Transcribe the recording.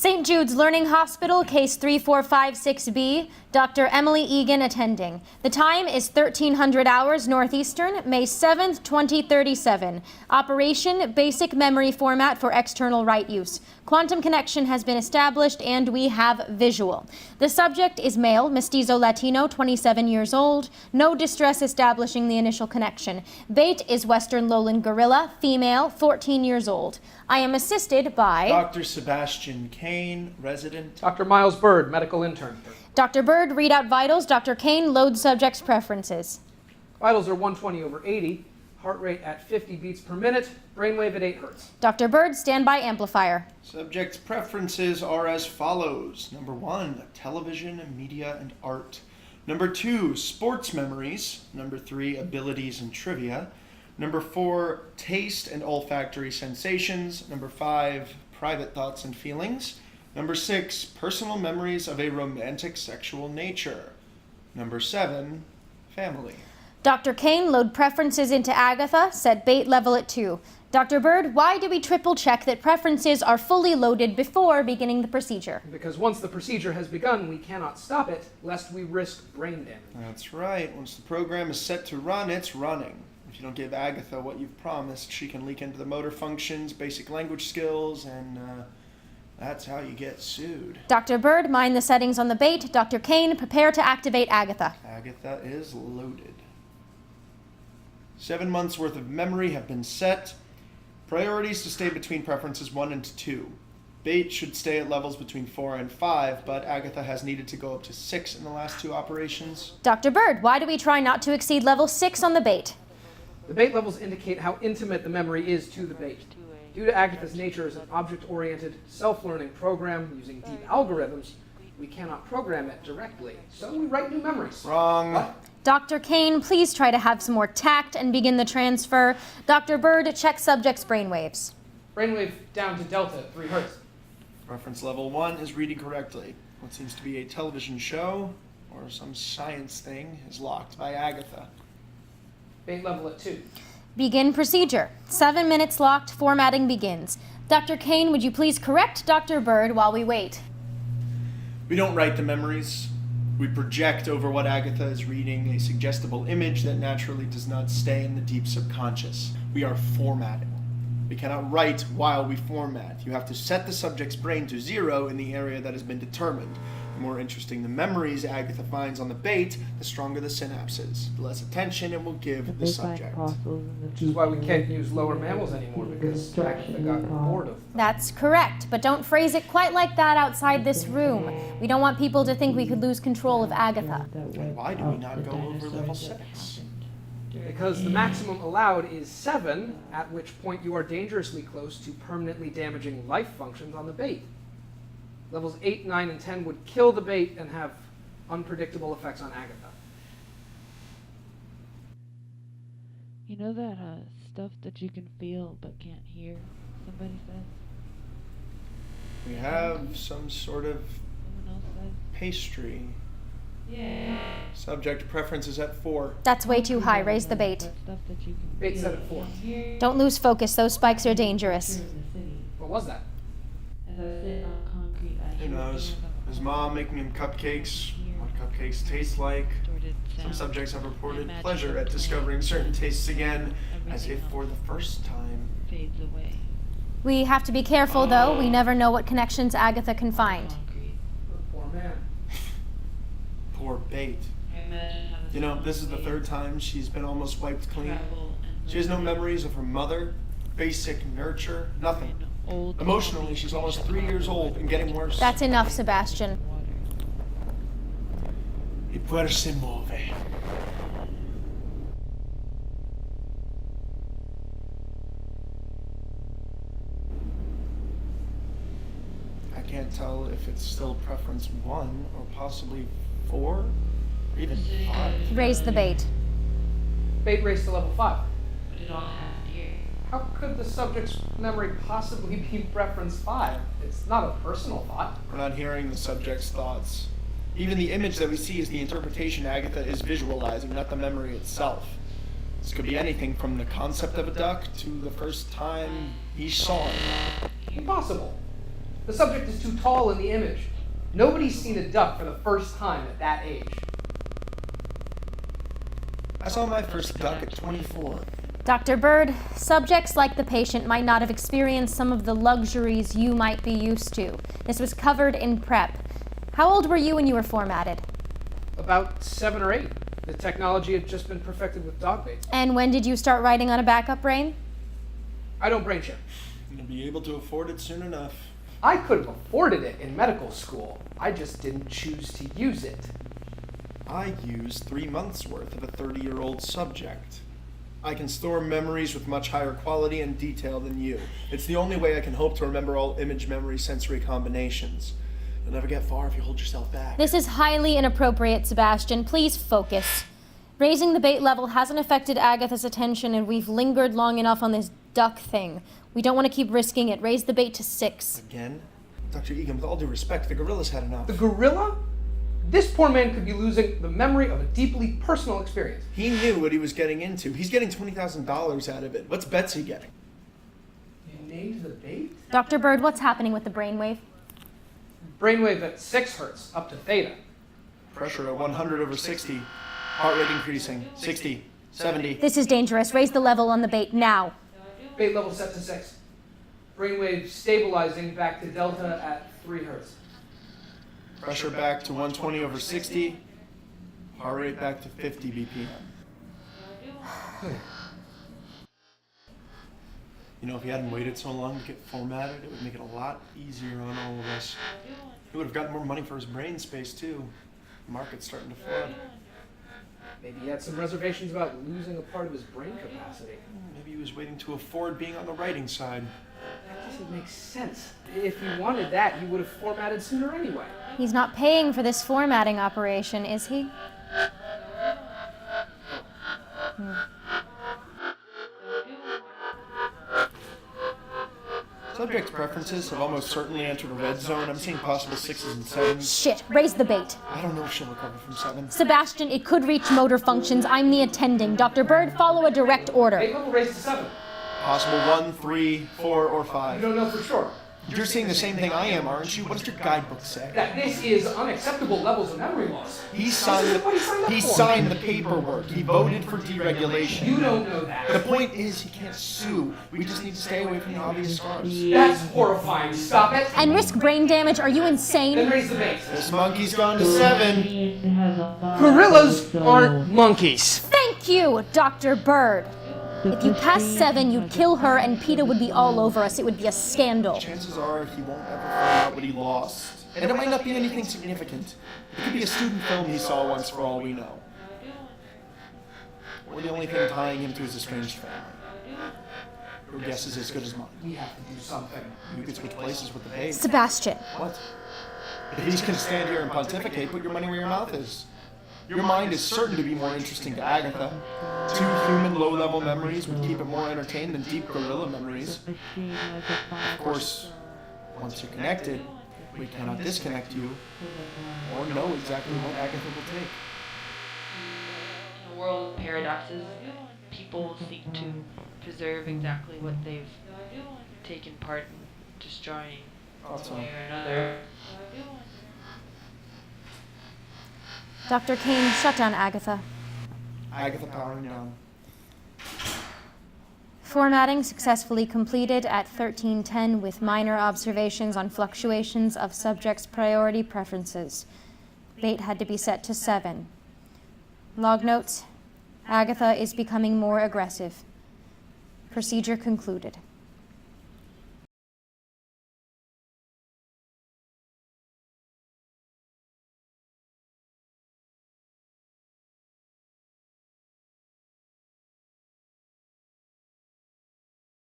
St. Jude's Learning Hospital, case 3456B, Dr. Emily Egan attending. The time is 1300 hours Northeastern, May 7th, 2037. Operation Basic Memory Format for External Write Use. Quantum connection has been established and we have visual. The subject is male, mestizo Latino, 27 years old. No distress establishing the initial connection. Bait is Western Lowland Gorilla, female, 14 years old. I am assisted by Dr. Sebastian Kane, resident. Dr. Miles Bird, medical intern. Dr. Bird, read out vitals. Dr. Kane, load subject's preferences. Vitals are 120/80, heart rate at 50 beats per minute, brainwave at 8 hertz. Dr. Bird, standby amplifier. Subject's preferences are as follows. Number 1, television, media, and art. Number 2, sports memories. Number 3, abilities and trivia. Number 4, taste and olfactory sensations. Number 5, private thoughts and feelings. Number 6, personal memories of a romantic sexual nature. Number 7, family. Dr. Kane, load preferences into Agatha. Set bait level at 2. Dr. Bird, why do we triple check that preferences are fully loaded before beginning the procedure? Because once the procedure has begun, we cannot stop it, lest we risk brain damage. That's right. Once the program is set to run, it's running. If you don't give Agatha what you've promised, she can leak into the motor functions, basic language skills, and that's how you get sued. Dr. Bird, mind the settings on the bait. Dr. Kane, prepare to activate Agatha. Agatha is loaded. 7 months worth of memory have been set. Priorities to stay between preferences 1 and 2. Bait should stay at levels between 4 and 5, but Agatha has needed to go up to 6 in the last 2 operations. Dr. Bird, why do we try not to exceed level 6 on the bait? The bait levels indicate how intimate the memory is to the bait. Due to Agatha's nature as an object-oriented, self-learning program using deep algorithms, we cannot program it directly, so we write new memories. Wrong. Dr. Kane, please try to have some more tact and begin the transfer. Dr. Bird, check subject's brainwaves. Brainwave down to delta at 3 hertz. Reference level 1 is reading correctly. What seems to be a television show or some science thing is locked by Agatha. Bait level at 2. Begin procedure. 7 minutes locked, formatting begins. Dr. Kane, would you please correct Dr. Bird while we wait? We don't write the memories. We project over what Agatha is reading a suggestible image that naturally does not stay in the deep subconscious. We are formatting. We cannot write while we format. You have to set the subject's brain to 0 in the area that has been determined. The more interesting the memories Agatha finds on the bait, the stronger the synapses. The less attention it will give the subject. Which is why we can't use lower mammals anymore, because Agatha got bored of them. That's correct, but don't phrase it quite like that outside this room. We don't want people to think we could lose control of Agatha. And why do we not go over level 6? Because the maximum allowed is 7, at which point you are dangerously close to permanently damaging life functions on the bait. Levels 8, 9, and 10 would kill the bait and have unpredictable effects on Agatha. You know that stuff that you can feel but can't hear, somebody says? We have some sort of Someone else says? pastry. Yeah. Subject preference is at 4. That's way too high. Raise the bait. That stuff that you can Bait feel set at but 4. can't hear. Don't lose focus. Those spikes are dangerous. Here in the city. What was that? As I sit on concrete, I Who hear knows? things about His mom making him cupcakes, what cupcakes taste like. distorted Some sound. subjects have reported Imagine pleasure at the discovering pain. certain tastes again, as Everything if for the else first time. fades away. We have to be careful, though. We never know what connections Agatha can find. Concrete. Poor man. Poor bait. I imagine how You know, this is the 3rd time she's been almost wiped clean. travel and She has no live memories of her mother, basic nurture, nothing. in old Emotionally, she's almost 3 years old and getting worse. That's enough, Sebastian. water. E poi si muove. I can't tell if it's still preference 1 or possibly 4 or even 5. Raise the bait. Bait raised to level 5. But it all happened here. How could the subject's memory possibly be preference 5? It's not a personal thought. We're not hearing the subject's thoughts. Even the image that we see is the interpretation Agatha is visualizing, not the memory itself. This could be anything from the concept of a duck to the first time he saw it. Impossible. The subject is too tall in the image. Nobody's seen a duck for the first time at that age. I saw my first duck at 24. Dr. Bird, subjects like the patient might not have experienced some of the luxuries you might be used to. This was covered in prep. How old were you when you were formatted? About 7 or 8. The technology had just been perfected with dog baits. And when did you start writing on a backup brain? I don't brain share. You'll be able to afford it soon enough. I could have afforded it in medical school. I just didn't choose to use it. I used 3 months worth of a 30-year-old subject. I can store memories with much higher quality and detail than you. It's the only way I can hope to remember all image memory sensory combinations. You'll never get far if you hold yourself back. This is highly inappropriate, Sebastian. Please focus. Raising the bait level hasn't affected Agatha's attention, and we've lingered long enough on this duck thing. We don't want to keep risking it. Raise the bait to 6. Again? Dr. Egan, with all due respect, the gorilla's had enough. The gorilla? This poor man could be losing the memory of a deeply personal experience. He knew what he was getting into. He's getting $20,000 out of it. What's Betsy getting? You named the bait? Dr. Bird, what's happening with the brainwave? Brainwave at 6 hertz, up to theta. Pressure at 100 over 60. Heart rate increasing. 60. 70. This is dangerous. Raise the level on the bait now. Bait level set to 6. Brainwave stabilizing back to delta at 3 hertz. Pressure back to 120 over 60. Heart rate back to 50 BPM. You know, if he hadn't waited so long to get formatted, it would make it a lot easier on all of us. He would have gotten more money for his brain space, too. The market's starting to flood. Maybe he had some reservations about losing a part of his brain capacity. Maybe he was waiting to afford being on the writing side. That doesn't make sense. If he wanted that, he would have formatted sooner anyway. He's not paying for this formatting operation, is he? Subject's preferences have almost certainly entered a red zone. I'm seeing possible 6s and 7s. Shit, raise the bait. I don't know if she'll recover from 7. Sebastian, it could reach motor functions. I'm the attending. Dr. Bird, follow a direct order. Bait level raised to 7. Possible 1, 3, 4, or You 5. don't know for sure. You're seeing the same thing I am, aren't you? What does your guidebook say? That this is unacceptable levels of memory loss. He signed the paperwork. He voted for deregulation. You don't know that. The point is, he can't sue. We just need to stay away from the obvious scars. That's horrifying. Stop it. And risk brain damage? Are you Then insane? raise the bait. This monkey's gone to 7. Gorillas aren't monkeys. Thank you, Dr. Bird. If you passed 7, you'd kill her and PETA would be all over us. It would be a scandal. Chances are he won't ever find out what he lost. And it might not be anything significant. It could be a student film he saw once for all we know. Or the only thing tying him to his estranged family. Your guess is as good as mine. We have to do something. You could switch places with the babe. Sebastian. What? If he's gonna stand here and pontificate, put your money where your mouth is. Your mind is certain to be more interesting to Agatha. 2 human low-level memories would keep it more entertained than deep gorilla memories. Of course, once you're connected, we cannot disconnect you or know exactly what Agatha will take. In a world of paradoxes, people seek to preserve exactly what they've taken part in destroying Thought one way so. or another. Dr. Kane, shut down Agatha. Agatha powering down. Formatting successfully completed at 13:10 with minor observations on fluctuations of subjects' priority preferences. Bait had to be set to 7. Log notes. Agatha is becoming more aggressive. Procedure concluded.